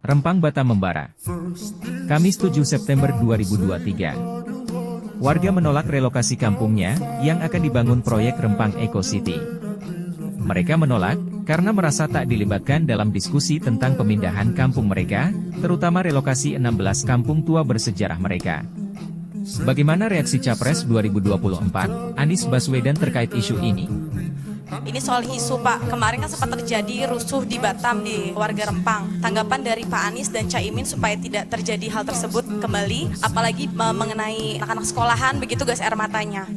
Rempang Batam membara. Kamis 7 September 2023. Warga menolak relokasi kampungnya, yang akan dibangun proyek Rempang Eco City. Mereka menolak, karena merasa tak dilibatkan dalam diskusi tentang pemindahan kampung mereka, terutama relokasi 16 kampung tua bersejarah mereka. Bagaimana reaksi Capres 2024, Anies Baswedan terkait isu ini? Ini soal isu Pak, kemarin kan sempat terjadi rusuh di Batam di warga Rempang. Tanggapan dari Pak Anies dan Caimin supaya tidak terjadi hal tersebut kembali, apalagi mengenai anak-anak sekolahan, begitu gas air matanya.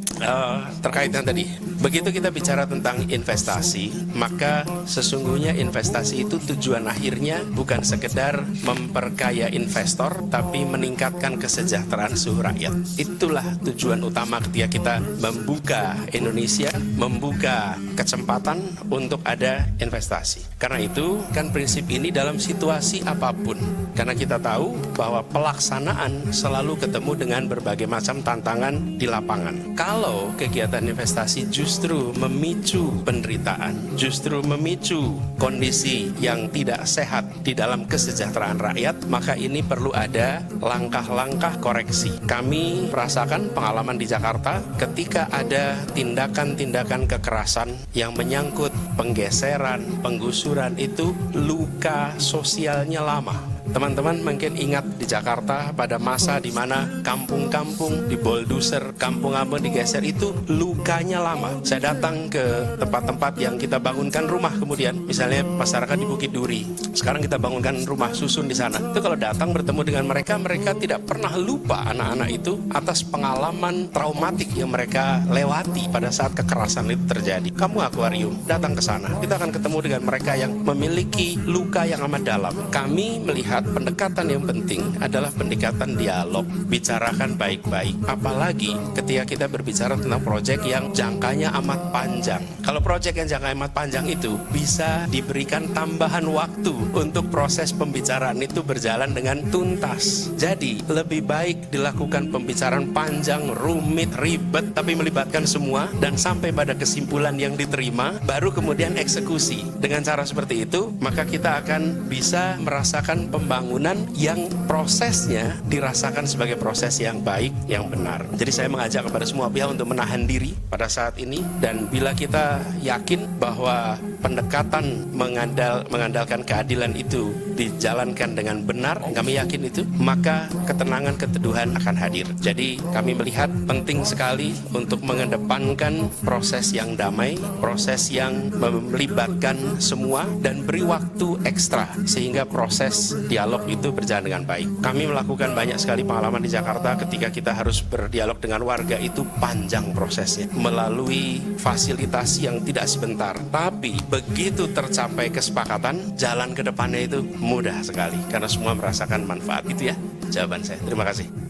Terkait yang tadi, begitu kita bicara tentang investasi, maka sesungguhnya investasi itu tujuan akhirnya bukan sekedar memperkaya investor, tapi meningkatkan kesejahteraan seluruh rakyat. Itulah tujuan utama ketika kita membuka Indonesia, membuka kesempatan untuk ada investasi. Karena itu, kan prinsip ini dalam situasi apapun. Karena kita tahu bahwa pelaksanaan selalu ketemu dengan berbagai macam tantangan di lapangan. Kalau kegiatan investasi justru memicu penderitaan, justru memicu kondisi yang tidak sehat di dalam kesejahteraan rakyat, maka ini perlu ada langkah-langkah koreksi. Kami merasakan pengalaman di Jakarta ketika ada tindakan-tindakan kekerasan yang menyangkut penggeseran, penggusuran, itu luka sosialnya lama. Teman-teman mungkin ingat di Jakarta pada masa di mana kampung-kampung dibolduser, kampung-kampung digeser, itu lukanya lama. Saya datang ke tempat-tempat yang kita bangunkan rumah kemudian, misalnya masyarakat di Bukit Duri. Sekarang kita bangunkan rumah susun di sana. Itu kalau datang bertemu dengan mereka, mereka tidak pernah lupa anak-anak itu atas pengalaman traumatik yang mereka lewati pada saat kekerasan itu terjadi. Kamu akuarium, datang ke sana. Kita akan ketemu dengan mereka yang memiliki luka yang amat dalam. Kami melihat pendekatan yang penting adalah pendekatan dialog, bicarakan baik-baik. Apalagi ketika kita berbicara tentang proyek yang jangkanya amat panjang. Kalau proyek yang jangkanya amat panjang itu bisa diberikan tambahan waktu untuk proses pembicaraan itu berjalan dengan tuntas. Jadi lebih baik dilakukan pembicaraan panjang, rumit, ribet, tapi melibatkan semua dan sampai pada kesimpulan yang diterima, baru kemudian eksekusi. Dengan cara seperti itu, maka kita akan bisa merasakan pembangunan yang prosesnya dirasakan sebagai proses yang baik, yang benar. Jadi saya mengajak kepada semua pihak untuk menahan diri pada saat ini, dan bila kita yakin bahwa pendekatan mengandalkan keadilan itu dijalankan dengan benar, kami yakin itu, maka ketenangan, keteduhan akan hadir. Jadi kami melihat penting sekali untuk mengedepankan proses yang damai, proses yang melibatkan semua, dan beri waktu ekstra sehingga proses dialog itu berjalan dengan baik. Kami melakukan banyak sekali pengalaman di Jakarta ketika kita harus berdialog dengan warga, itu panjang prosesnya melalui fasilitasi yang tidak sebentar, tapi begitu tercapai kesepakatan, jalan ke depannya itu mudah sekali karena semua merasakan manfaat. Itu ya jawaban saya. Terima kasih.